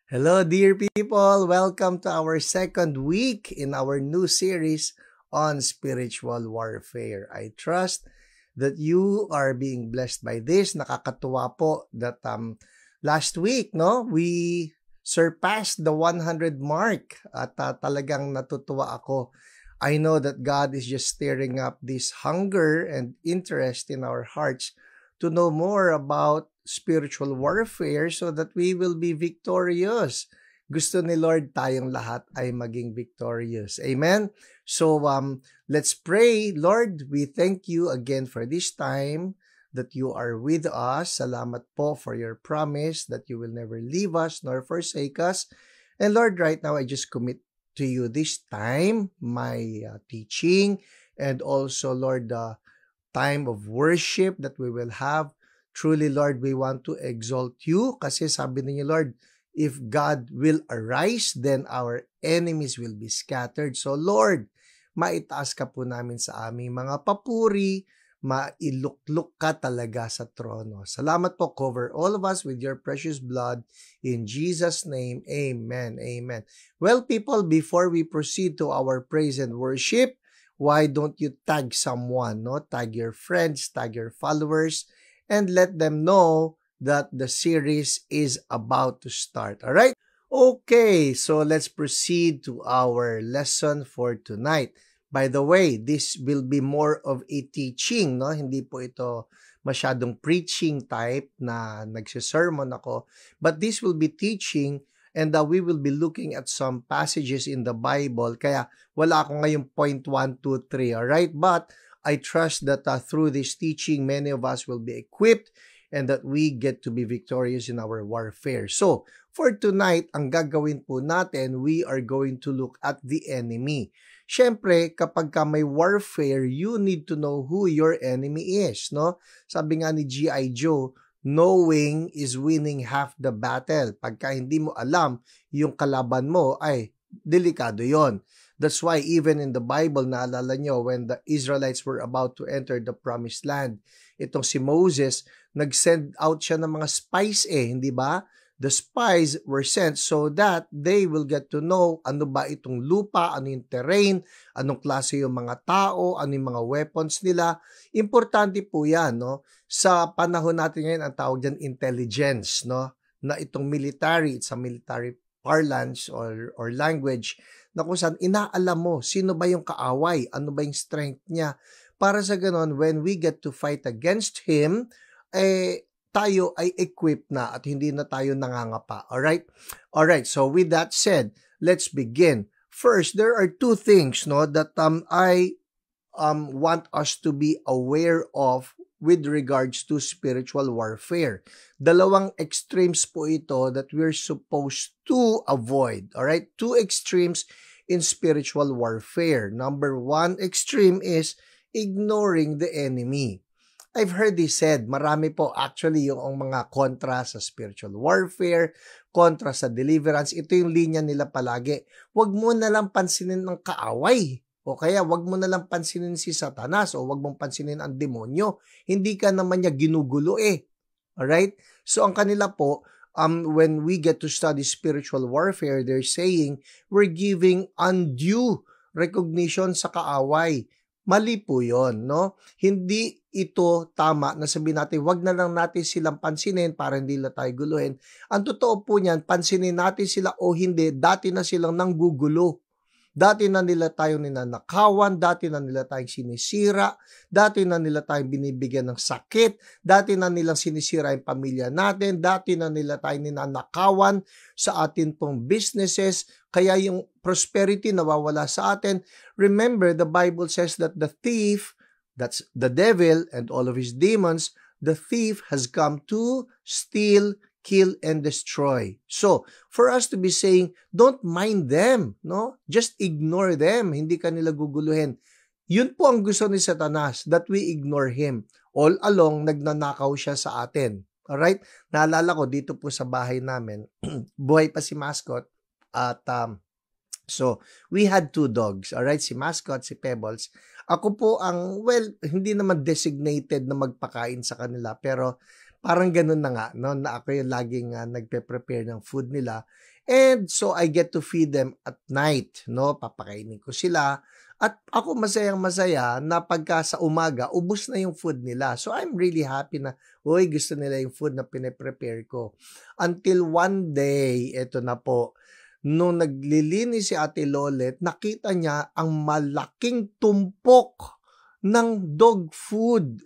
Hello, dear people. Welcome to our second week in our new series on spiritual warfare. I trust that you are being blessed by this. Nakakatuwa po that last week, no, we surpassed the 100 mark at talagang natutuwa ako. I know that God is just stirring up this hunger and interest in our hearts to know more about spiritual warfare so that we will be victorious. Gusto ni Lord tayong lahat ay maging victorious. Amen? So, let's pray. Lord, we thank you again for this time that you are with us. Salamat po for your promise that you will never leave us nor forsake us. And Lord, right now, I just commit to you this time, my teaching, and also, Lord, the time of worship that we will have. Truly, Lord, we want to exalt you kasi sabi niyo, Lord, if God will arise, then our enemies will be scattered. So, Lord, maitaas ka po namin sa aming mga papuri, mailukluk ka talaga sa trono. Salamat po, cover all of us with your precious blood. In Jesus' name, amen, amen. Well, people, before we proceed to our praise and worship, why don't you tag someone, no? Tag your friends, tag your followers, and let them know that the series is about to start. All right? Okay, so let's proceed to our lesson for tonight. By the way, this will be more of a teaching, no? Hindi po ito masyadong preaching type na nagsisermon ako, but this will be teaching and we will be looking at some passages in the Bible. Kaya wala ako ngayong point 1, 2, 3, all right? But I trust that through this teaching, many of us will be equipped and that we get to be victorious in our warfare. So, for tonight, ang gagawin po natin, we are going to look at the enemy. Siyempre, kapag ka may warfare, you need to know who your enemy is, no? Sabi nga ni G.I. Joe, knowing is winning half the battle. Pagka hindi mo alam yung kalaban mo, ay delikado yon. That's why even in the Bible, naalala nyo, when the Israelites were about to enter the promised land, itong si Moses, nag-send out siya ng mga spies hindi ba? The spies were sent so that they will get to know ano ba itong lupa, ano yung terrain, anong klase yung mga tao, ano yung mga weapons nila. Importante po yan, no? Sa panahon natin ngayon, ang tawag dyan intelligence, no? Na itong military, it's a military parlance or language na kung saan inaalam mo sino ba yung kaaway, ano ba yung strength niya. Para sa ganon, when we get to fight against him, tayo ay equipped na at hindi na tayo nangangapa. Alright? Alright, so with that said, let's begin. First, there are two things no, that I want us to be aware of with regards to spiritual warfare. Dalawang extremes po ito that we're supposed to avoid. Alright? Two extremes in spiritual warfare. Number one extreme is ignoring the enemy. I've heard this said, marami po actually yung mga kontra sa spiritual warfare, kontra sa deliverance. Ito yung linya nila palagi. Huwag mo na lang pansinin ng kaaway. O kaya wag mo na lang pansinin si Satanas o wag mong pansinin ang demonyo. Hindi ka naman niya ginugulo Alright? So ang kanila po, when we get to study spiritual warfare, they're saying we're giving undue recognition sa kaaway. Mali po yun, no? Hindi ito tama na sabihin natin, wag na lang natin silang pansinin para hindi na tayo guluhin. Ang totoo po niyan, pansinin natin sila o hindi, dati na silang nanggugulo. Dati na nila tayong ninanakawan, dati na nila tayong sinisira, dati na nila tayong binibigyan ng sakit, dati na nilang sinisira yung pamilya natin, dati na nila tayong ninanakawan sa atin pong businesses, kaya yung prosperity nawawala sa atin. Remember, the Bible says that the thief, that's the devil and all of his demons, the thief has come to steal, kill, and destroy. So, for us to be saying, don't mind them, no? Just ignore them. Hindi ka nila guguluhin. Yun po ang gusto ni Satanas, that we ignore him. All along, nagnanakaw siya sa atin. Alright? Naalala ko, dito po sa bahay namin, buhay pa si Mascot, at so, we had two dogs. Alright? Si Mascot, si Pebbles. Ako po ang, well, hindi naman designated na magpakain sa kanila, pero parang ganun na nga, no, na ako yung laging nagpe-prepare ng food nila. And so I get to feed them at night, no? Papakainin ko sila. At ako masayang-masaya na pagka sa umaga, ubos na yung food nila. So I'm really happy na, uy, gusto nila yung food na pine-prepare ko. Until one day, eto na po, nung naglilinis si Ate Lolet, nakita niya ang malaking tumpok ng dog food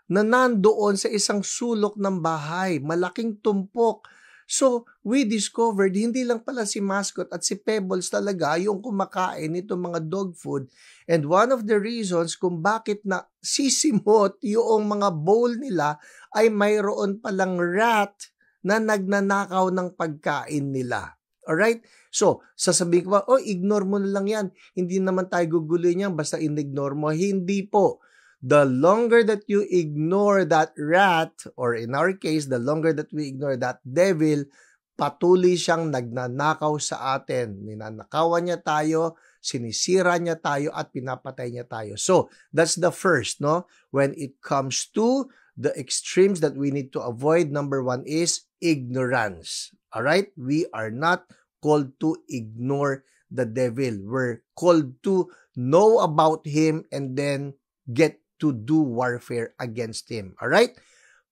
na nandoon sa isang sulok ng bahay. Malaking tumpok. So, we discovered, hindi lang pala si Mascot at si Pebbles talaga yung kumakain nitong mga dog food. And one of the reasons kung bakit na sisimot yung mga bowl nila ay mayroon palang rat na nagnanakaw ng pagkain nila. Alright? So, sasabihin ko ba, oh, ignore mo na lang yan. Hindi naman tayo guguloy niyan, basta in-ignore mo. Hindi po. The longer that you ignore that rat, or in our case, the longer that we ignore that devil, patuloy siyang nagnanakaw sa atin. Ninanakawan niya tayo, sinisira niya tayo, at pinapatay niya tayo. So, that's the first, no? When it comes to the extremes that we need to avoid, number one is ignorance. Alright? We are not called to ignore the devil. We're called to know about him and then get to do warfare against him. Alright?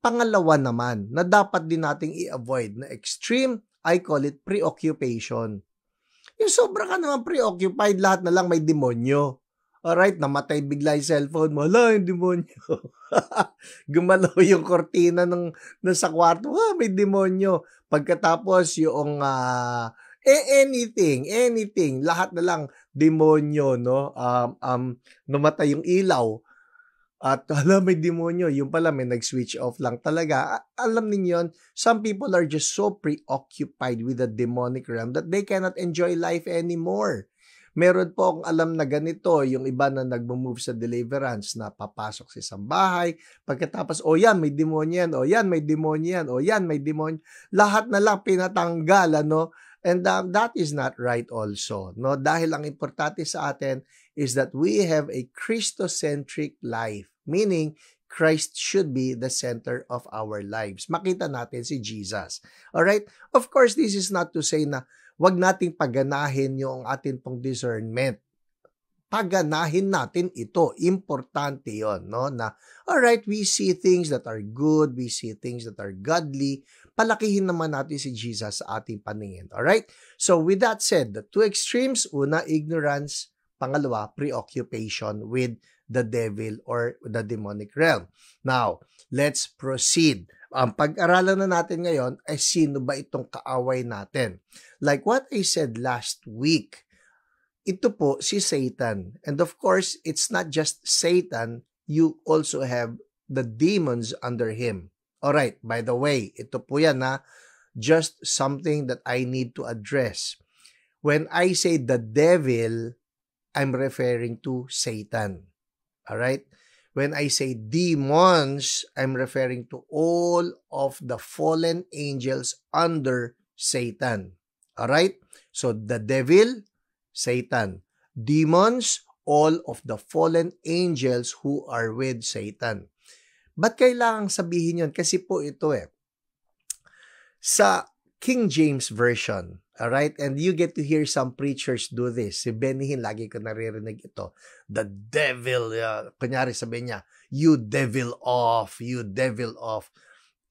Pangalawa naman, na dapat din nating i-avoid na extreme, I call it preoccupation. Yung sobra ka naman preoccupied, lahat na lang may demonyo. Alright? Namatay bigla yung cellphone mo. Hala, yung demonyo. Gumalaw yung kortina sa kwarto. May demonyo. Pagkatapos yung anything, lahat na lang demonyo, no? Namatay yung ilaw. At may demonyo, yung pala may nag-switch off lang talaga. Alam niyo yun, some people are just so preoccupied with the demonic realm that they cannot enjoy life anymore. Meron po akong alam na ganito, yung iba na nagmo-move sa deliverance na papasok sa isang bahay, pagkatapos, yan, may demonyo yan, yan, may demonyo yan, yan, may demonyo. Lahat na lang pinatanggal, ano? And that is not right also, no? Dahil ang importante sa atin is that we have a Christocentric life, meaning Christ should be the center of our lives. Makita natin si Jesus. Alright? Of course, this is not to say na wag nating paganahin yung atin pong discernment. Paganahin natin ito. Importante yon, no? Na, alright, we see things that are good, we see things that are godly, palakihin naman natin si Jesus sa ating paningin. Alright? So, with that said, the two extremes, una, ignorance, pangalawa, preoccupation with the devil or the demonic realm. Now, let's proceed. Ang pag-aralan na natin ngayon ay sino ba itong kaaway natin. Like what I said last week, ito po si Satan. And of course, it's not just Satan, you also have the demons under him. Alright, by the way, ito po yan just something that I need to address. When I say the devil, I'm referring to Satan. Alright? When I say demons, I'm referring to all of the fallen angels under Satan. Alright? So, the devil, Satan. Demons, all of the fallen angels who are with Satan. Ba't kailangang sabihin yun? Kasi po ito sa King James Version, alright? And you get to hear some preachers do this. Si Benny Hinn, lagi ko naririnig ito. The devil, kunyari sabihin niya, you devil off, you devil off.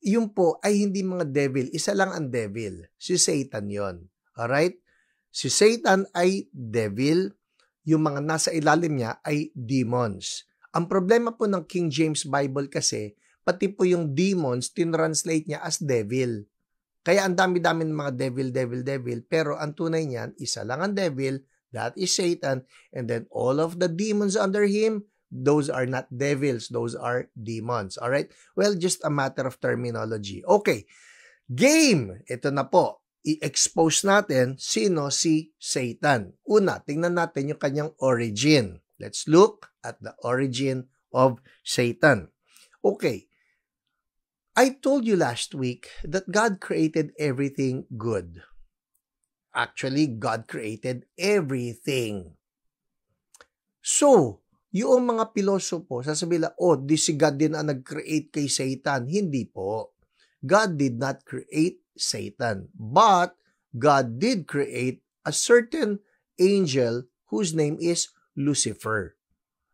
Yun po ay hindi mga devil, isa lang ang devil. Si Satan yon. Alright? Si Satan ay devil, yung mga nasa ilalim niya ay demons. Ang problema po ng King James Bible kasi, pati po yung demons, tinranslate niya as devil. Kaya ang dami-dami ng mga devil, pero ang tunay niyan, isa lang ang devil, that is Satan, and then all of the demons under him, those are not devils, those are demons. Alright? Well, just a matter of terminology. Okay, game! Ito na po. I-expose natin sino si Satan. Una, tingnan natin yung kanyang origin. Let's look at the origin of Satan. Okay. I told you last week that God created everything good. Actually, God created everything. So, yung mga pilosopo, sasabihin lang, di si God din ang nag-create kay Satan. Hindi po. God did not create Satan, but God did create a certain angel whose name is Lucifer.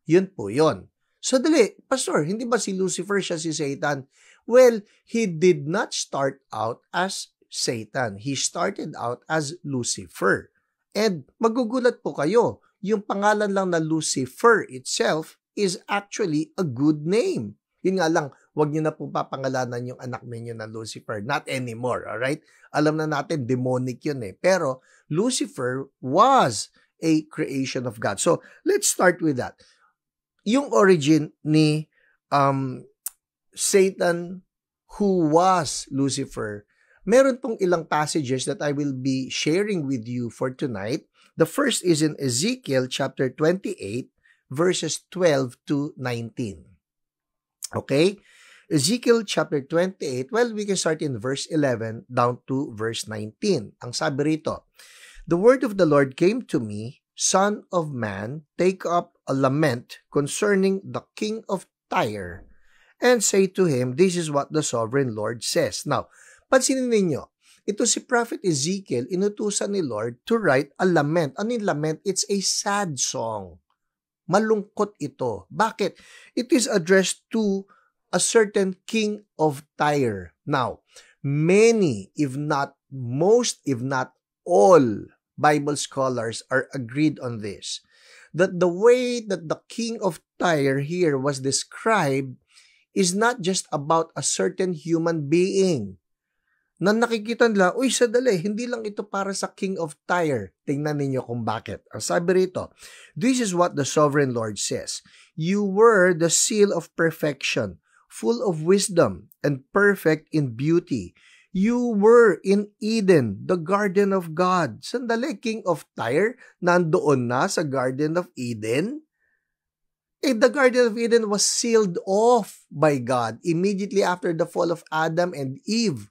Yun po yun. So dali, Pastor, hindi ba si Lucifer siya si Satan? Well, he did not start out as Satan. He started out as Lucifer. And magugulat po kayo, yung pangalan lang na Lucifer itself is actually a good name. Yun nga lang, wag niyo na po papangalanan yung anak ninyo na Lucifer. Not anymore, alright? Alam na natin, demonic yun eh. Pero Lucifer was a creation of God. So, let's start with that. Yung origin ni Satan who was Lucifer, meron pong ilang passages that I will be sharing with you for tonight. The first is in Ezekiel chapter 28, verses 12 to 19. Okay? Ezekiel chapter 28, well, we can start in verse 11 down to verse 19. Ang sabi rito, "The word of the Lord came to me, Son of man, take up a lament concerning the king of Tyre, and say to him, this is what the sovereign Lord says." Now, pansinin ninyo, ito si Prophet Ezekiel, inutusan ni Lord to write a lament. Ano yung lament? It's a sad song. Malungkot ito. Bakit? It is addressed to a certain king of Tyre. Now, many, if not most, if not all, Bible scholars are agreed on this, that the way that the king of Tyre here was described is not just about a certain human being. Na nakikita nila, uy, sadali, hindi lang ito para sa king of Tyre. Tingnan ninyo kung bakit. Ang sabi rito, "This is what the sovereign Lord says. You were the seal of perfection, full of wisdom and perfect in beauty. You were in Eden, the garden of God." Sandali, king of Tyre, nandoon na sa garden of Eden? The garden of Eden was sealed off by God immediately after the fall of Adam and Eve.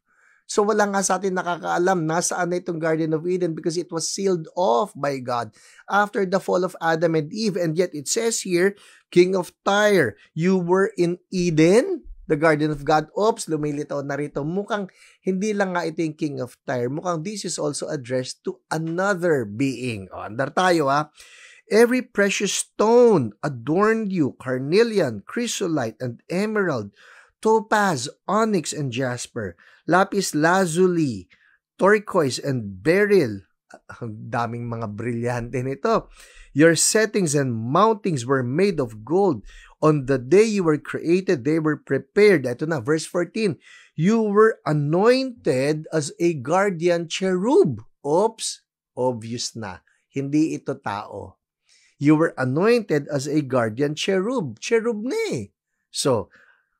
So wala nga sa atin nakakaalam nasaan na itong garden of Eden because it was sealed off by God after the fall of Adam and Eve. And yet it says here, king of Tyre, you were in Eden, the garden of God. Oops, lumilitaw na rito. Mukhang hindi lang nga ito yung king of Tyre. Mukhang this is also addressed to another being. O, andar tayo ha. "Every precious stone adorned you, carnelian, chrysolite, and emerald, topaz, onyx, and jasper, lapis lazuli, turquoise, and beryl." Ang daming mga brilyante nito. "Your settings and mountings were made of gold. On the day you were created, they were prepared." Ito na, verse 14. "You were anointed as a guardian cherub." Oops, obvious na. Hindi ito tao. You were anointed as a guardian cherub. Cherub na eh. So,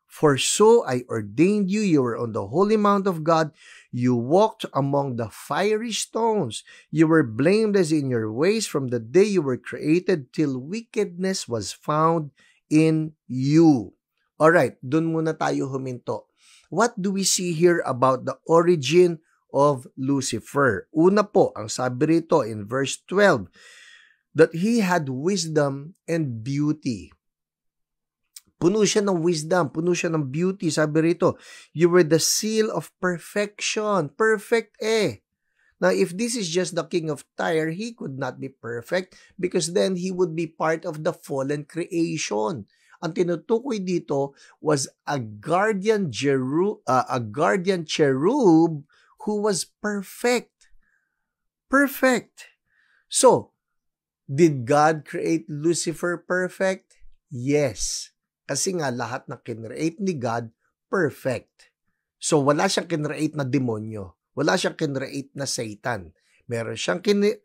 "For so I ordained you, you were on the holy mount of God, you walked among the fiery stones, you were blameless in your ways from the day you were created till wickedness was found in you." Alright, dun muna tayo huminto. What do we see here about the origin of Lucifer? Una po, ang sabi rito in verse 12, that he had wisdom and beauty. Puno siya ng wisdom, puno siya ng beauty. Sabi rito, you were the seal of perfection. Perfect eh. Now, if this is just the king of Tyre, he could not be perfect because then he would be part of the fallen creation. Ang tinutukoy dito was a guardian cherub who was perfect. Perfect. So, did God create Lucifer perfect? Yes. Kasi nga lahat na kinreate ni God, perfect. So, wala siyang kinreate na demonyo. Wala siyang kinreate na Satan. Meron siyang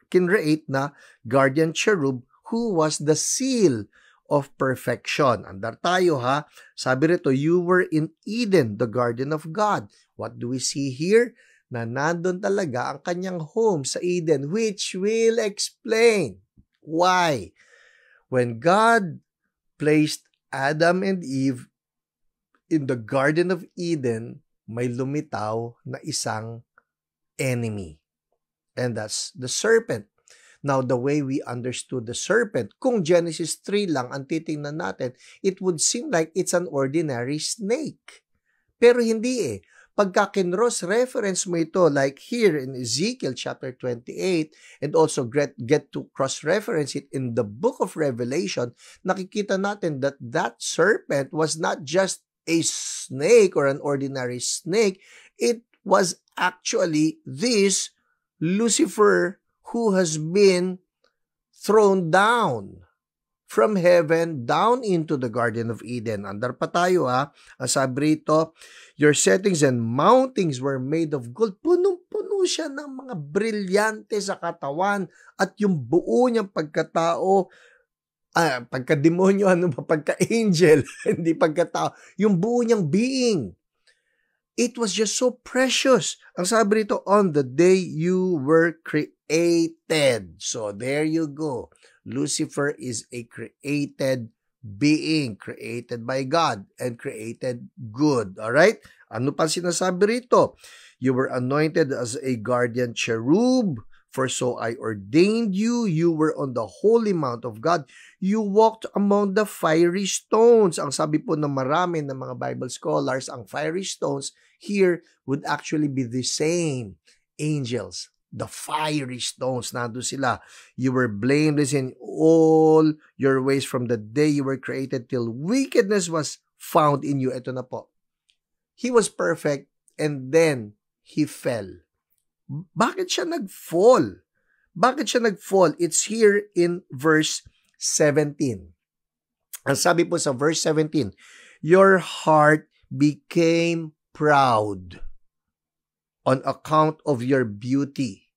kinreate na guardian cherub who was the seal of perfection. Andar tayo ha. Sabi rito, you were in Eden, the garden of God. What do we see here? Na nandun talaga ang kanyang home sa Eden, which will explain why. When God placed Adam and Eve in the Garden of Eden, may lumitaw na isang enemy. And that's the serpent. Now, the way we understood the serpent, kung Genesis 3 lang ang titingnan natin, it would seem like it's an ordinary snake. Pero hindi eh. pagka kinross-reference mo ito, like here in Ezekiel chapter 28, and also get to cross-reference it in the book of Revelation, nakikita natin that that serpent was not just a snake or an ordinary snake. It was actually this Lucifer who has been thrown down from heaven down into the Garden of Eden. Andar pa tayo ha. Ang sabi rito, your settings and mountings were made of gold. Punong-puno siya ng mga brilyante sa katawan at yung buo niyang pagkatao, pagka-demonyo, pagka-angel, hindi pagkatao, yung buo niyang being. It was just so precious. Ang sabi rito, on the day you were created. So there you go. Lucifer is a created being, created by God, and created good. Alright? Ano pa sinasabi rito? You were anointed as a guardian cherub, for so I ordained you. You were on the holy mount of God. You walked among the fiery stones. Ang sabi po ng marami ng mga Bible scholars, ang fiery stones here would actually be the same angels. The fiery stones, nandun sila. You were blameless in all your ways from the day you were created till wickedness was found in you. Ito na po. He was perfect and then he fell. Bakit siya nag-fall? Bakit siya nag-fall? It's here in verse 17. Ang sabi po sa verse 17, your heart became proud on account of your beauty,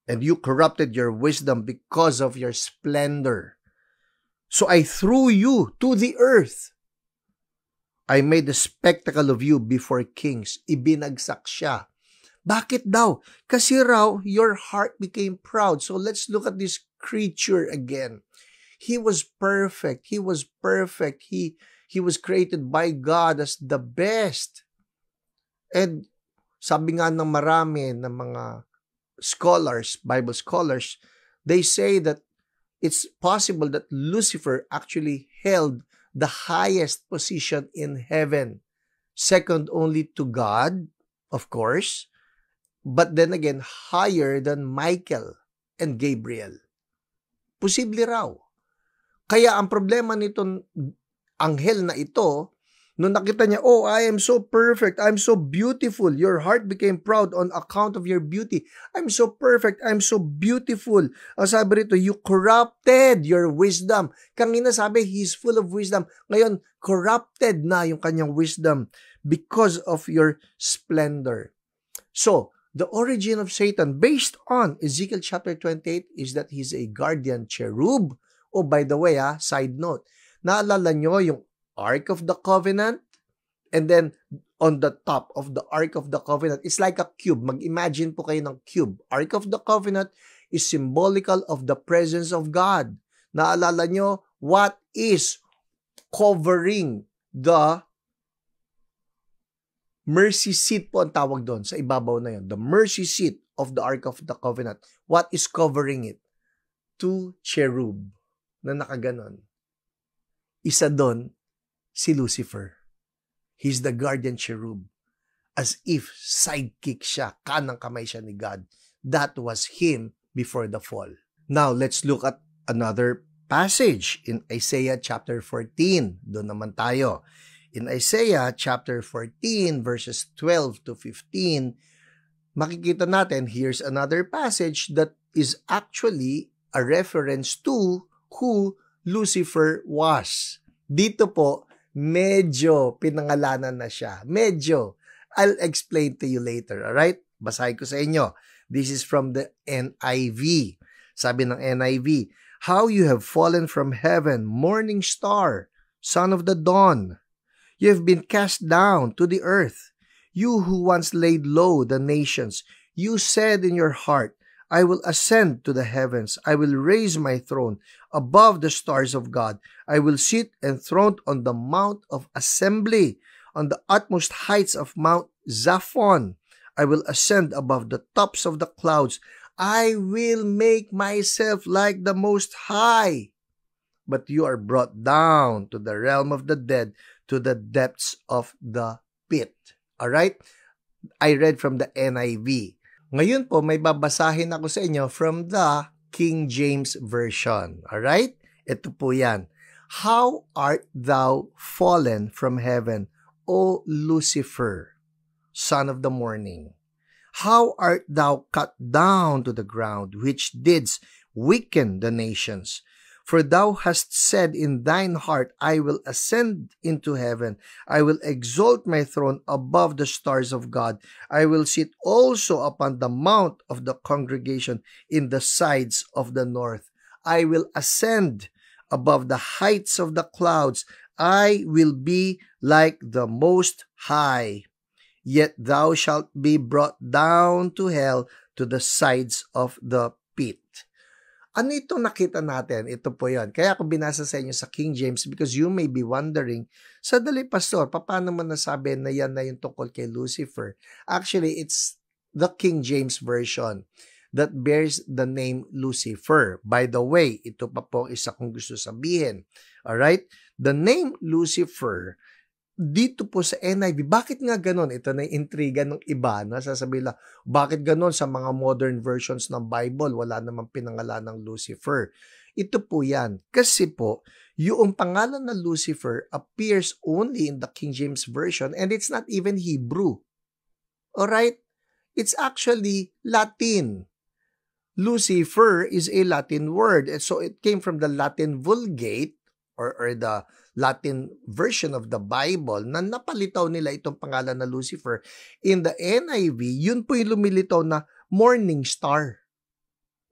and you corrupted your wisdom because of your splendor. So I threw you to the earth. I made a spectacle of you before kings. Ibinagsak siya. Bakit daw? Kasi raw, your heart became proud. So let's look at this creature again. He was perfect. He was perfect. He was created by God as the best. And sabi nga ng marami ng mga scholars, Bible scholars, they say that it's possible that Lucifer actually held the highest position in heaven, second only to God, of course, but then again, higher than Michael and Gabriel. Posible raw. Kaya ang problema nitong anghel na ito, nung nakita niya, oh, I am so perfect, I'm so beautiful, your heart became proud on account of your beauty. I'm so perfect, I'm so beautiful. Ang sabi rito, you corrupted your wisdom. Kanina sabi, he's full of wisdom. Ngayon, corrupted na yung kanyang wisdom because of your splendor. So, the origin of Satan, based on Ezekiel chapter 28, is that he's a guardian cherub. Oh, by the way, side note, naalala nyo yung Ark of the Covenant? And then, on the top of the Ark of the Covenant, it's like a cube. Mag-imagine po kayo ng cube. Ark of the Covenant is symbolical of the presence of God. Naalala nyo, what is covering the mercy seat po ang tawag doon sa ibabaw na yun. The mercy seat of the Ark of the Covenant. What is covering it? Two cherub na nakaganon. Isa doon, si Lucifer. He's the guardian cherub. As if sidekick siya, kanang kamay siya ni God. That was him before the fall. Now, let's look at another passage in Isaiah chapter 14. Doon naman tayo. In Isaiah chapter 14 verses 12 to 15, makikita natin, here's another passage that is actually a reference to who Lucifer was. Dito po, medyo pinangalanan na siya. Medyo. I'll explain to you later, alright? Basahin ko sa inyo. This is from the NIV. Sabi ng NIV, how you have fallen from heaven, morning star, son of the dawn. You have been cast down to the earth. You who once laid low the nations, you said in your heart, I will ascend to the heavens. I will raise my throne above the stars of God. I will sit enthroned on the mount of assembly, on the utmost heights of Mount Zaphon. I will ascend above the tops of the clouds. I will make myself like the Most High. But you are brought down to the realm of the dead, to the depths of the pit. Alright? I read from the NIV. Ngayon po, may babasahin ako sa inyo from the King James Version. Alright? Ito po yan. How art thou fallen from heaven, O Lucifer, son of the morning? How art thou cut down to the ground, which didst weaken the nations? For thou hast said in thine heart, I will ascend into heaven. I will exalt my throne above the stars of God. I will sit also upon the mount of the congregation in the sides of the north. I will ascend above the heights of the clouds. I will be like the Most High. Yet thou shalt be brought down to hell, to the sides of the pit. Ano itong nakita natin? Ito po yan. Kaya ako binasa sa inyo sa King James because you may be wondering, sadali pastor, paano mo nasabi na yan na yung tungkol kay Lucifer? Actually, it's the King James Version that bears the name Lucifer. By the way, ito pa po isa kong gusto sabihin. Alright? The name Lucifer, dito po sa NIV, bakit nga ganon? Ito na yung intriga ng iba, na sasabihin lang, bakit ganon sa mga modern versions ng Bible, wala namang pinangalan ng Lucifer. Ito po yan. Kasi po, yung pangalan na Lucifer appears only in the King James Version and it's not even Hebrew. Alright? It's actually Latin. Lucifer is a Latin word. And so it came from the Latin Vulgate or the Latin version of the Bible na napalitaw nila itong pangalan na Lucifer. In the NIV, yun po yung lumilitaw na morning star.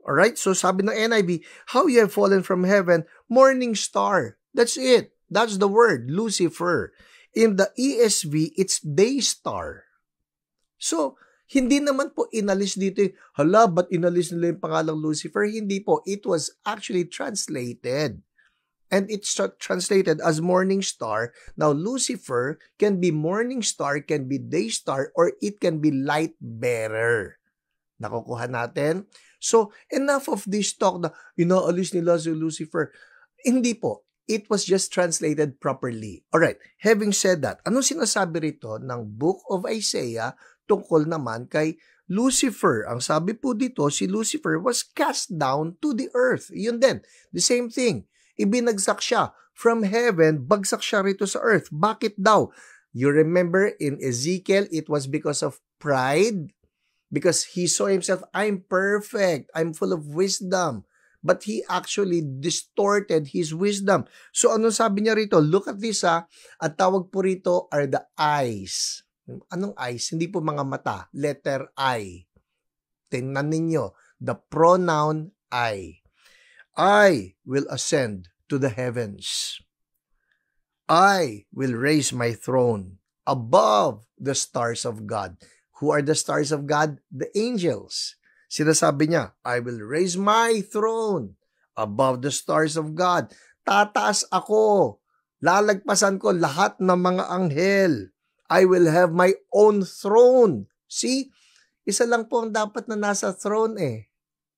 Alright? So sabi ng NIV, how you have fallen from heaven, morning star. That's it. That's the word, Lucifer. In the ESV, it's day star. So, hindi naman po inalis dito yung, hala, ba't inalis nila yung pangalang Lucifer? Hindi po. It was actually translated. And it's translated as morning star. Now, Lucifer can be morning star, can be day star, or it can be light bearer. Nakukuha natin? So, enough of this talk na inaalis nila si Lucifer. Hindi po. It was just translated properly. Alright, having said that, anong sinasabi rito ng Book of Isaiah tungkol naman kay Lucifer? Ang sabi po dito, si Lucifer was cast down to the earth. Yun din, the same thing. Ibinagsak siya from heaven, bagsak siya rito sa earth. Bakit daw? You remember in Ezekiel, it was because of pride. Because he saw himself, I'm perfect, I'm full of wisdom. But he actually distorted his wisdom. So ano sabi niya rito? Look at this ha. Ang tawag po rito are the eyes. Anong eyes? Hindi po mga mata. Letter I. Tingnan ninyo. The pronoun I. I will ascend to the heavens. I will raise my throne above the stars of God. Who are the stars of God? The angels. Sinasabi niya, I will raise my throne above the stars of God. Tataas ako. Lalagpasan ko lahat ng mga anghel. I will have my own throne. See? Isa lang po ang dapat na nasa throne eh.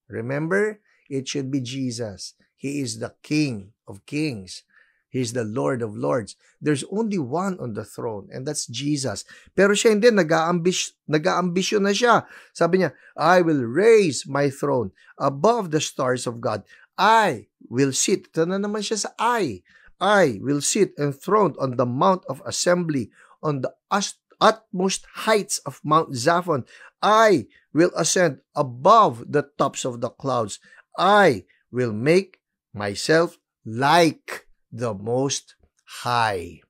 Remember? It should be Jesus. He is the King of Kings. He is the Lord of Lords. There's only one on the throne, and that's Jesus. Pero siya hindi, nag-aambisyon na siya. Sabi niya, I will raise my throne above the stars of God. I will sit. Ito na naman siya sa I. I will sit enthroned on the mount of assembly, on the utmost heights of Mount Zaphon. I will ascend above the tops of the clouds. I will make myself like the Most High.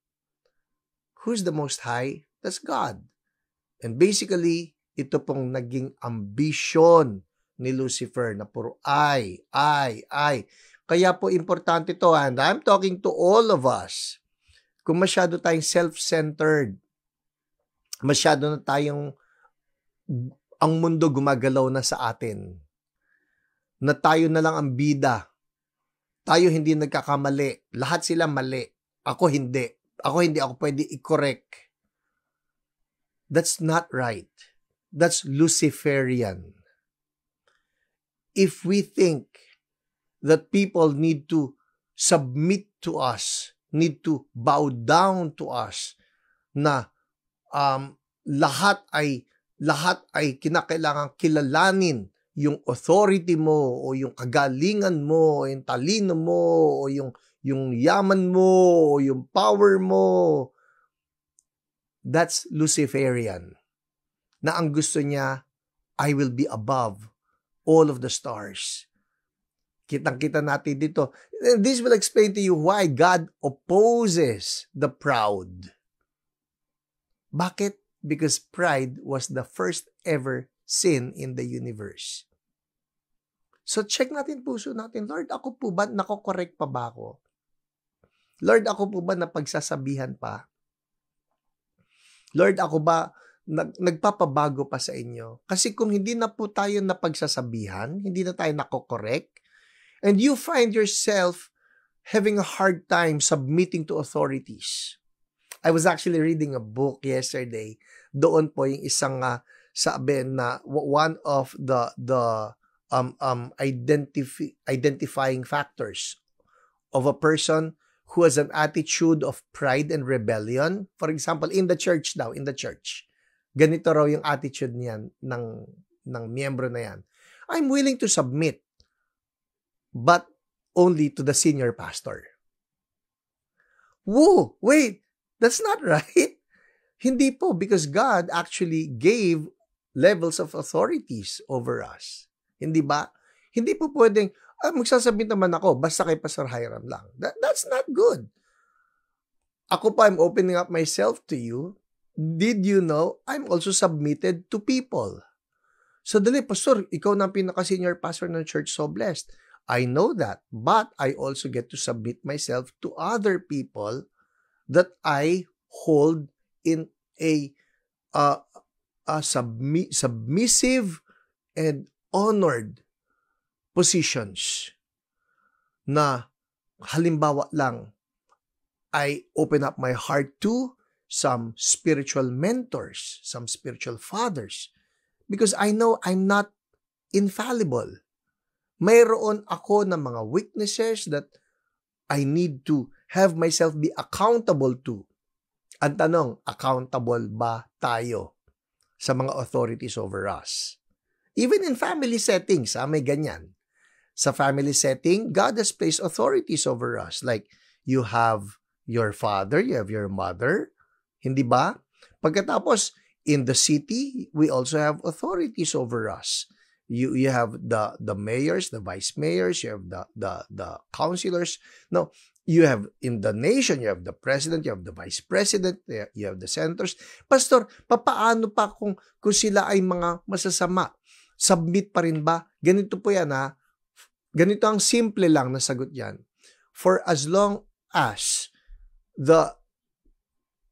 Who's the Most High? That's God. And basically, ito pong naging ambition ni Lucifer na puro I. Kaya po importante to, and I'm talking to all of us. Kung masyado tayong self-centered, masyado na tayong ang mundo gumagalaw na sa atin, na tayo na lang ang bida. Tayo hindi nagkakamali. Lahat sila mali. Ako hindi. Ako pwede i-correct. That's not right. That's Luciferian. If we think that people need to submit to us, need to bow down to us, na lahat ay kinakailangan kilalanin yung authority mo o yung kagalingan mo, o yung talino mo o yung yaman mo o yung power mo. That's Luciferian. Na ang gusto niya, I will be above all of the stars. Kitang-kita natin dito. This will explain to you why God opposes the proud. Bakit? Because pride was the first ever sin in the universe. So check natin puso natin, Lord, ako po ba, nako-correct pa ba ako? Lord, ako po ba napagsasabihan pa? Lord, ako ba nagpapabago pa sa inyo? Kasi kung hindi na po tayo napagsasabihan, hindi na tayo nako-correct, and you find yourself having a hard time submitting to authorities. I was actually reading a book yesterday. Doon po yung isang sabi na one of the identifying factors of a person who has an attitude of pride and rebellion. For example, in the church, ganito raw yung attitude niyan ng miyembro na yan. I'm willing to submit, but only to the senior pastor. Whoa, wait, that's not right. Hindi po, because God actually gave levels of authorities over us. Hindi ba? Hindi po pwedeng, magsasabi naman ako, basta kay Pastor Hiram lang. That's not good. Ako pa, I'm opening up myself to you. Did you know, I'm also submitted to people. So dali, Pastor, ikaw na ang pinaka-senior pastor ng church, so blessed. I know that, but I also get to submit myself to other people that I hold in a submissive and honored positions na halimbawa lang, I open up my heart to some spiritual mentors, some spiritual fathers, because I know I'm not infallible. Mayroon ako ng mga weaknesses that I need to have myself be accountable to. Ang tanong, accountable ba tayo sa mga authorities over us? Even in family settings, may ganyan. Sa family setting, God has placed authorities over us. Like, you have your father, you have your mother. Hindi ba? Pagkatapos, in the city, we also have authorities over us. You have the mayors, the vice mayors, you have the councilors. No, you have in the nation, you have the president, you have the vice president, you have the senators. Pastor, papaano pa kung sila ay mga masasama? Submit pa rin ba? Ganito po yan ha. Ganito ang simple lang na sagot yan. For as long as the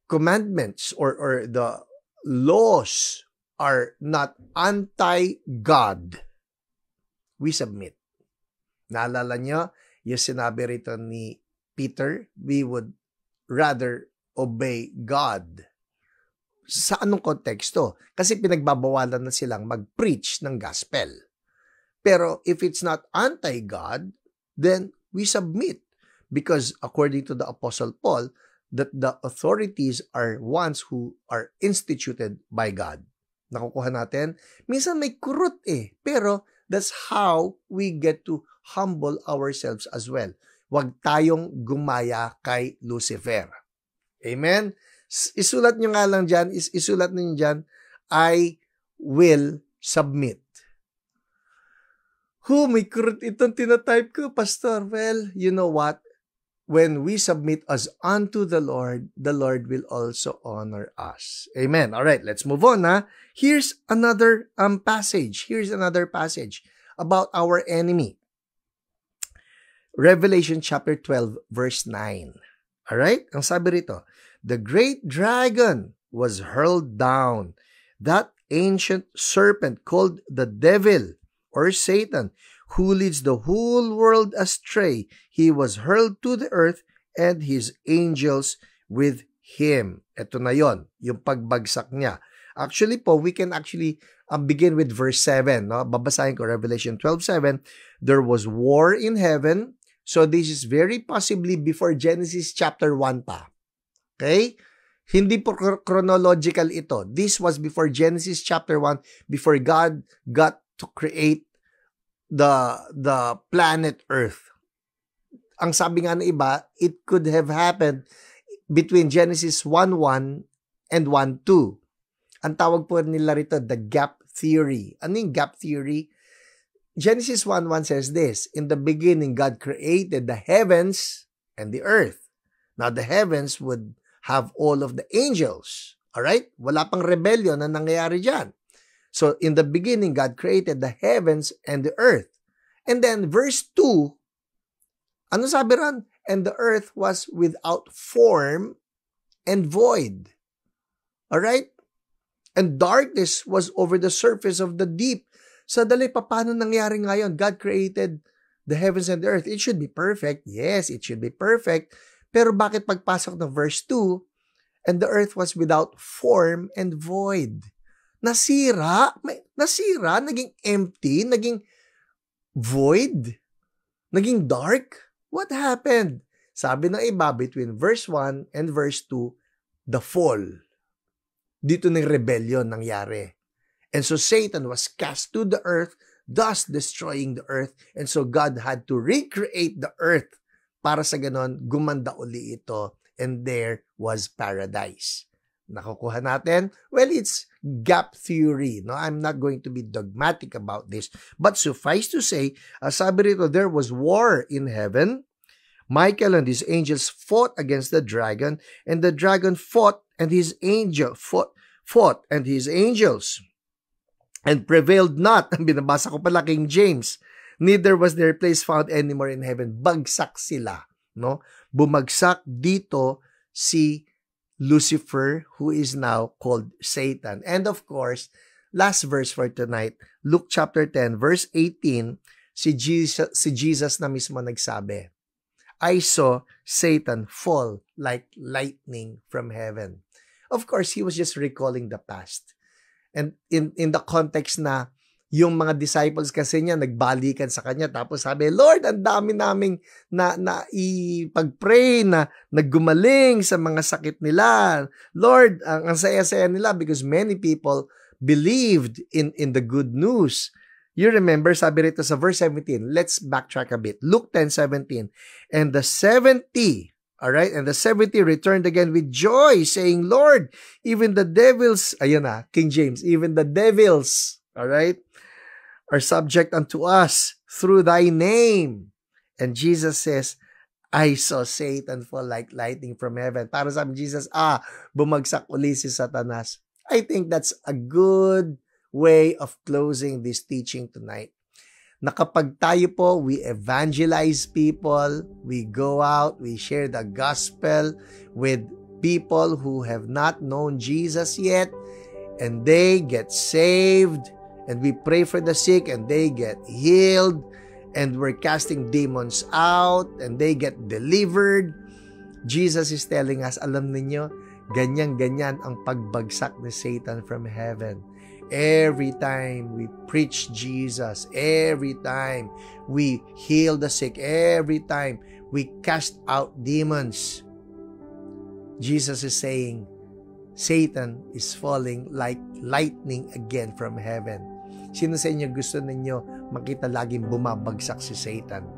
commandments or the laws are not anti-God, we submit. Naalala nyo, yung sinabi rito ni Peter, we would rather obey God. Sa anong konteksto? Kasi pinagbabawalan na silang mag-preach ng gospel. Pero if it's not anti-God, then we submit. Because according to the Apostle Paul, that the authorities are ones who are instituted by God. Nakukuha natin? Minsan may kurot pero that's how we get to humble ourselves as well. Huwag tayong gumaya kay Lucifer. Amen? Isulat nyo nga lang dyan, isulat nyo dyan, I will submit. May kurot itong tinatype ko, Pastor. Well, you know what? When we submit us unto the Lord will also honor us. Amen. All right, let's move on. Here's another passage. Here's another passage about our enemy. Revelation chapter 12, verse 9. All right? Ang sabi rito, the great dragon was hurled down, that ancient serpent called the devil or Satan, who leads the whole world astray. He was hurled to the earth and his angels with him. Ito na yon, yung pagbagsak niya. Actually po, we can actually begin with verse 7. No? Babasahin ko, Revelation 12:7. There was war in heaven. So this is very possibly before Genesis chapter 1 pa. Okay? Hindi po chronological ito. This was before Genesis chapter 1, before God got to create the planet Earth. Ang sabi nga ng iba, it could have happened between Genesis 1:1 and 1:2. Ang tawag po nila rito, the gap theory. Ano yung gap theory? Genesis 1:1 says this, in the beginning, God created the heavens and the earth. Now, the heavens would have all of the angels. Alright? Wala pang rebellion na nangyayari dyan. So, in the beginning, God created the heavens and the earth. And then, verse 2, ano sabi ron? And the earth was without form and void. Alright? And darkness was over the surface of the deep. So, paano nangyari ngayon? God created the heavens and the earth. It should be perfect. Yes, it should be perfect. Pero bakit pagpasok ng verse 2, and the earth was without form and void? Nasira, naging empty, naging void, naging dark. What happened? Sabi ng iba, between verse 1 and verse 2, the fall. Dito ng rebellion nangyari. And so Satan was cast to the earth, thus destroying the earth. And so God had to recreate the earth para sa ganon, gumanda uli ito. And there was paradise. Nakukuha natin? Well, it's gap theory. No, I'm not going to be dogmatic about this. But suffice to say, sabi rito, there was war in heaven. Michael and his angels fought against the dragon, and the dragon fought and his angels, and prevailed not. Binabasa ko pala King James. Neither was their place found anymore in heaven. Bagsak sila. No? Bumagsak dito si Lucifer, who is now called Satan. And of course, last verse for tonight, Luke chapter 10, verse 18, si Jesus na mismo nagsabi, I saw Satan fall like lightning from heaven. Of course, he was just recalling the past. And in the context na yung mga disciples kasi niya nagbalikan sa kanya, tapos sabi, Lord, ang dami naming na ipag-pray na naggumaling sa mga sakit nila. Lord, ang saya-saya nila because many people believed in the good news. You remember, sabi rito sa verse 17, let's backtrack a bit. Luke 10:17, and the 70, all right, and the 70 returned again with joy, saying, Lord, even the devils, ayun na, King James, even the devils, all right, are subject unto us through thy name. And Jesus says, I saw Satan fall like lightning from heaven. Para sabi Jesus, bumagsak uli si Satanas. I think that's a good way of closing this teaching tonight. Na kapag tayo po, we evangelize people, we go out, we share the gospel with people who have not known Jesus yet, and they get saved, and we pray for the sick, and they get healed, and we're casting demons out, and they get delivered. Jesus is telling us, alam niyo, ganyan-ganyan ang pagbagsak ni Satan from heaven. Every time we preach Jesus, every time we heal the sick, every time we cast out demons, Jesus is saying, Satan is falling like lightning again from heaven. Sino sa inyo gusto ninyo makita laging bumabagsak si Satan?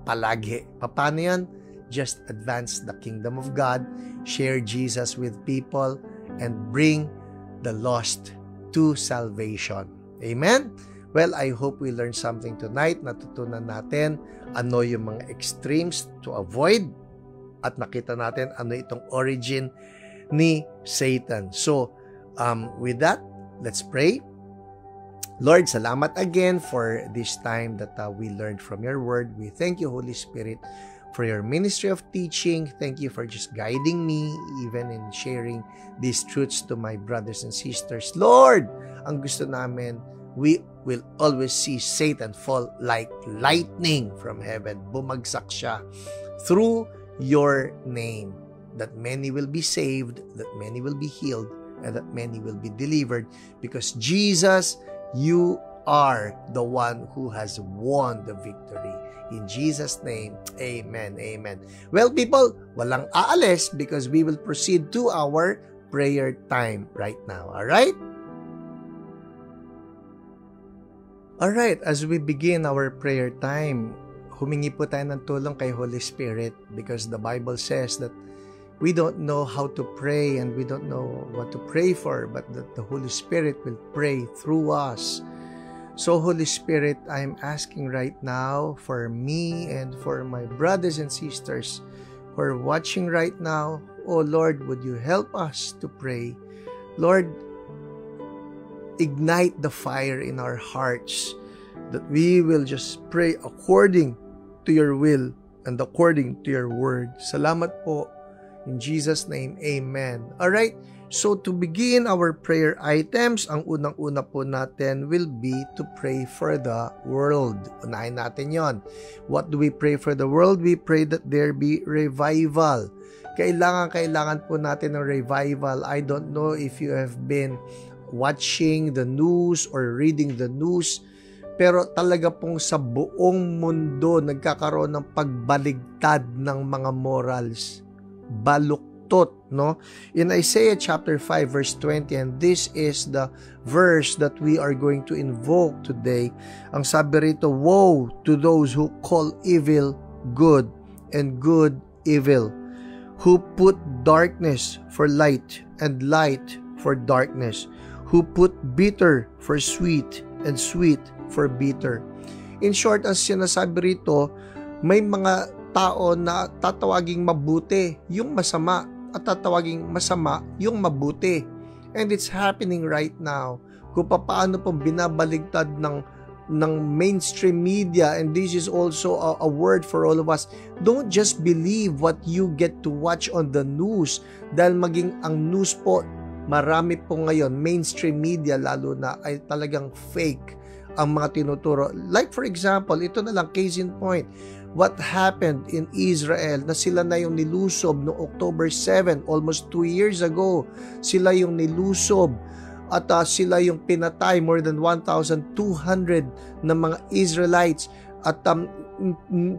Palagi. Paano yan? Just advance the kingdom of God, share Jesus with people, and bring the lost to salvation. Amen? Well, I hope we learned something tonight. Natutunan natin ano yung mga extremes to avoid at nakita natin ano itong origin ni Satan. So, with that, let's pray. Lord, salamat again for this time that we learned from your word. We thank you, Holy Spirit, for your ministry of teaching. Thank you for just guiding me even in sharing these truths to my brothers and sisters. Lord, ang gusto namin, we will always see Satan fall like lightning from heaven. Bumagsak siya through your name, that many will be saved, that many will be healed, and that many will be delivered because Jesus, you are the one who has won the victory. In Jesus' name, amen, amen. Well, people, walang aalis because we will proceed to our prayer time right now. All right? All right, as we begin our prayer time, humingi po tayo ng tulong kay Holy Spirit because the Bible says that we don't know how to pray and we don't know what to pray for, but that the Holy Spirit will pray through us. So, Holy Spirit, I'm asking right now for me and for my brothers and sisters who are watching right now, oh Lord, would you help us to pray? Lord, ignite the fire in our hearts that we will just pray according to your will and according to your word. Salamat po. In Jesus' name, amen. Alright, so to begin our prayer items, ang unang-una po natin will be to pray for the world. Unahin natin yon. What do we pray for the world? We pray that there be revival. Kailangan po natin ng revival. I don't know if you have been watching the news or reading the news, pero talaga pong sa buong mundo nagkakaroon ng pagbaligtad ng mga morals. Baluktot, no? In Isaiah chapter 5 verse 20, and this is the verse that we are going to invoke today. Ang sabi rito, woe to those who call evil good and good evil, who put darkness for light and light for darkness, who put bitter for sweet and sweet for bitter. In short, as sinasabi rito, may mga tao na tatawaging mabuti yung masama at tatawaging masama yung mabuti. And it's happening right now. Kung paano pong binabaligtad ng mainstream media, and this is also a word for all of us. Don't just believe what you get to watch on the news, dahil maging ang news po, marami po ngayon, mainstream media lalo na, ay talagang fake ang mga tinuturo. Like for example, ito na lang, case in point, what happened in Israel na sila na yung nilusob no October 7, almost 2 years ago. Sila yung nilusob at sila yung pinatay, more than 1,200 na mga Israelites, at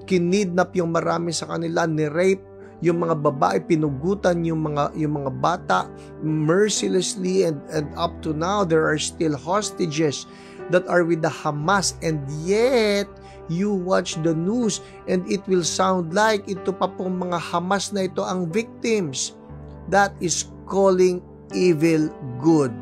kinidnap yung marami sa kanila, ni-rape yung mga babae, pinugutan yung mga bata mercilessly, and up to now there are still hostages that are with the Hamas, and yet you watch the news and it will sound like ito pa pong mga Hamas na ito ang victims. That is calling evil good.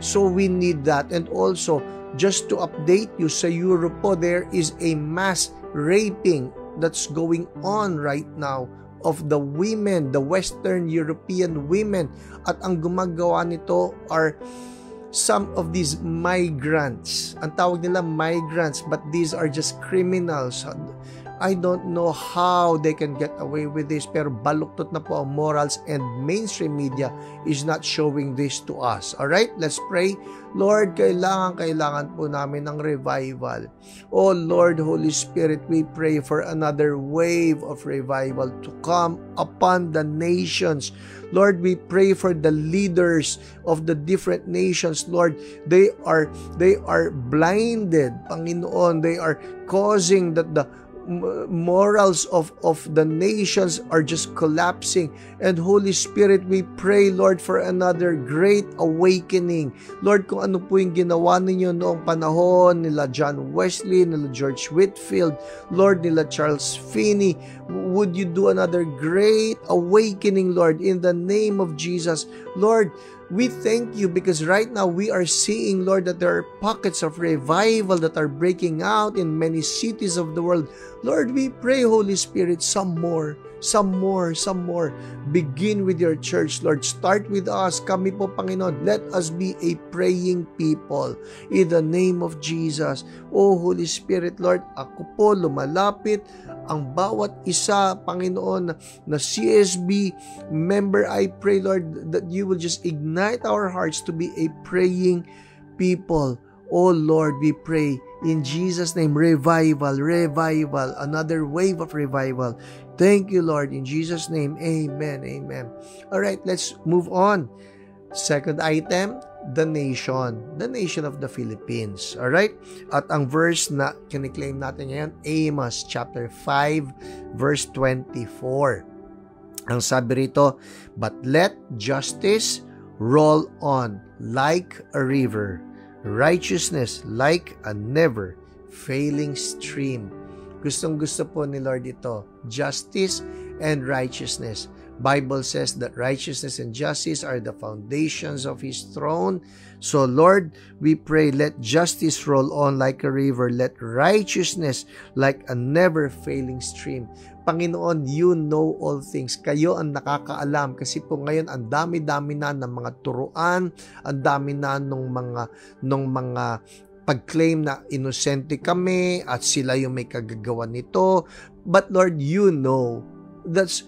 So we need that. And also, just to update you, sa Europe po, there is a mass raping that's going on right now of the women, the Western European women. At ang gumagawa nito are some of these migrants. Ang tawag nila migrants, but these are just criminals. I don't know how they can get away with this, pero baluktot na po ang morals, and mainstream media is not showing this to us. Alright, let's pray. Lord, kailangan po namin ng revival. Oh Lord, Holy Spirit, we pray for another wave of revival to come upon the nations. Lord, we pray for the leaders of the different nations. Lord, they are blinded, Panginoon. They are causing that the morals of the nations are just collapsing. And Holy Spirit, we pray, Lord, for another great awakening. Lord, kung ano po yung ginawa ninyo noong panahon nila John Wesley, nila George Whitefield, Lord, nila Charles Finney, would you do another great awakening, Lord, in the name of Jesus. Lord, we thank you because right now we are seeing, Lord, that there are pockets of revival that are breaking out in many cities of the world. Lord, we pray, Holy Spirit, some more. Begin with your church, Lord. Start with us. Kami po, Panginoon. Let us be a praying people in the name of Jesus. Oh, Holy Spirit, Lord, ako po lumalapit ang bawat isa, Panginoon, na CSB member. I pray, Lord, that you will just ignite our hearts to be a praying people. Oh, Lord, we pray in Jesus' name, revival, another wave of revival. Thank you, Lord, in Jesus' name, amen. All right, let's move on. Second item, the nation of the Philippines. Alright? At ang verse na kiniklaim natin ngayon, Amos chapter 5, verse 24. Ang sabi rito, but let justice roll on like a river, righteousness like a never failing stream. Gustong-gusto po ni Lord ito, justice and righteousness. Bible says that righteousness and justice are the foundations of His throne. So Lord, we pray, let justice roll on like a river, let righteousness like a never-failing stream. Panginoon, you know all things. Kayo ang nakakaalam kasi po ngayon ang dami-dami na ng mga turuan, ang dami na nung mga pag-claim na inosente kami at sila yung may kagagawa nito. But Lord, you know, that's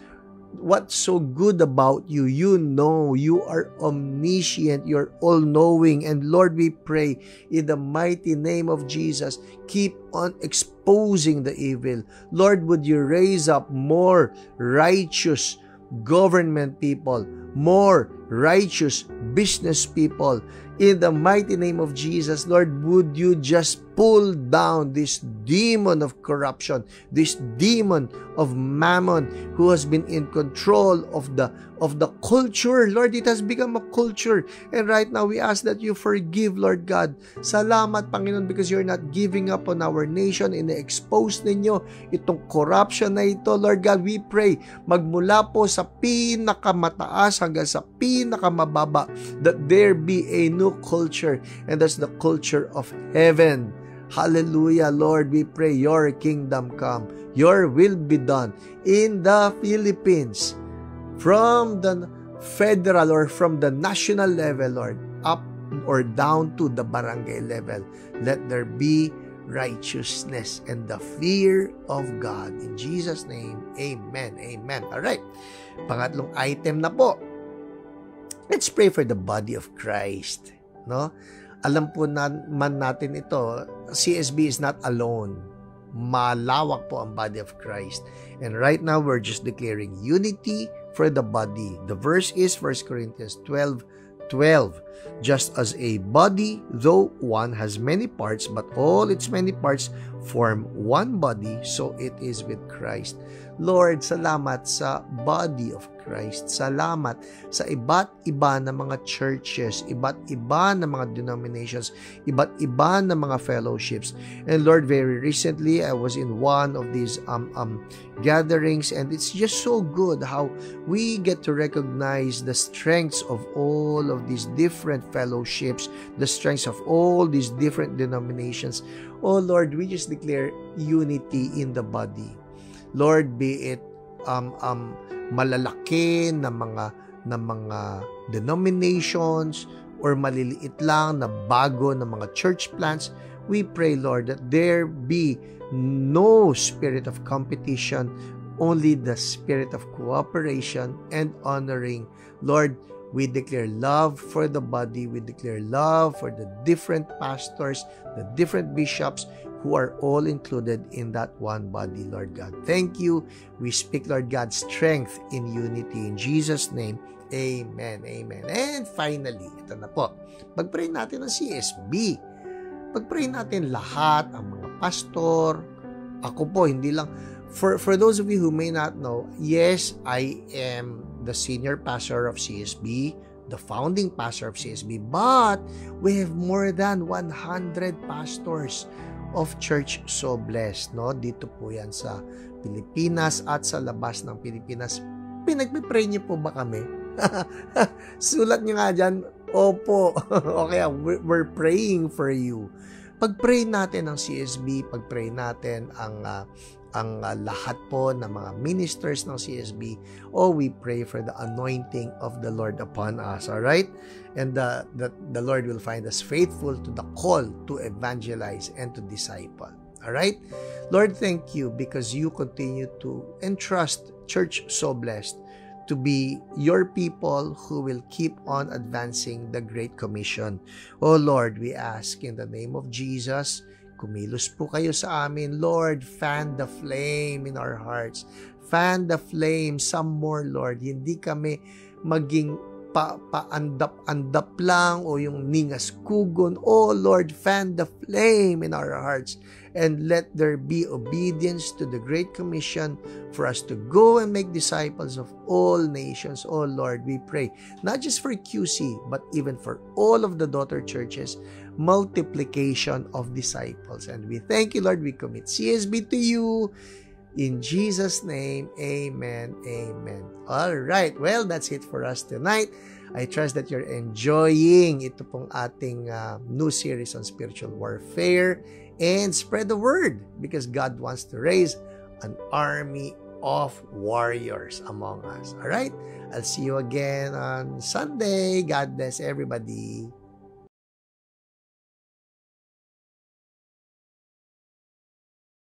what's so good about you. You know, you are omniscient, you're all-knowing. And Lord, we pray in the mighty name of Jesus, keep on exposing the evil. Lord, would you raise up more righteous government people, more righteous business people. In the mighty name of Jesus, Lord, would you just pull down this demon of corruption, this demon of mammon who has been in control of the culture. Lord, it has become a culture. And right now, we ask that you forgive, Lord God. Salamat, Panginoon, because you're not giving up on our nation. Ina-expose ninyo itong corruption na ito. Lord God, we pray, magmula po sa pinakamataas hanggang sa pinakamababa, that there be a new culture, and that's the culture of heaven. Hallelujah, Lord, we pray your kingdom come, your will be done in the Philippines, from the federal or from the national level, Lord, up or down to the barangay level. Let there be righteousness and the fear of God. In Jesus' name, amen, amen. Alright, pangatlong item na po. Let's pray for the body of Christ. No? Alam po man natin ito, CSB is not alone. Malawak po ang body of Christ. And right now, we're just declaring unity for the body. The verse is 1 Corinthians 12:12. Just as a body, though one has many parts, but all its many parts form one body, so it is with Christ. Lord, salamat sa body of Christ. Salamat sa iba't iba na mga churches, iba't iba na mga denominations, iba't iba na mga fellowships. And Lord, very recently, I was in one of these gatherings, and it's just so good how we get to recognize the strengths of all of these different fellowships, the strengths of all these different denominations. Oh Lord, we just declare unity in the body. Lord, be it malalaki na mga denominations or maliliit lang na bago na mga church plants, we pray, Lord, that there be no spirit of competition, only the spirit of cooperation and honoring. Lord, we declare love for the body. We declare love for the different pastors, the different bishops who are all included in that one body, Lord God. Thank you. We speak, Lord God, strength in unity. In Jesus' name, amen, amen. And finally, ito na po. Pag-pray natin ang CSB. Pag-pray natin lahat, ang mga pastor. Ako po, hindi lang. For those of you who may not know, yes, I am the senior pastor of CSB, the founding pastor of CSB, but we have more than 100 pastors of Church So Blessed, no? Dito po yan sa Pilipinas at sa labas ng Pilipinas. Pinagpipray niyo po ba kami? Sulat niyo nga dyan, opo. Okay, we're praying for you. Pag-pray natin ang CSB, pag-pray natin ang lahat po ng mga ministers ng CSB. Oh, we pray for the anointing of the Lord upon us, all right? And that the Lord will find us faithful to the call to evangelize and to disciple, all right? Lord, thank you because you continue to entrust Church So Blessed to be your people who will keep on advancing the Great Commission. Oh Lord, we ask in the name of Jesus, kumilos po kayo sa amin. Lord, fan the flame in our hearts. Fan the flame some more, Lord. Hindi kami maging paandap-andap lang o yung ningas kugon. Oh Lord, fan the flame in our hearts and let there be obedience to the Great Commission for us to go and make disciples of all nations. Oh Lord, we pray, not just for QC, but even for all of the daughter churches, multiplication of disciples. And we thank you, Lord. We commit CSB to you. In Jesus' name, amen, amen. All right, well, that's it for us tonight. I trust that you're enjoying ito pong ating new series on spiritual warfare, and spread the word because God wants to raise an army of warriors among us. All right, I'll see you again on Sunday. God bless everybody.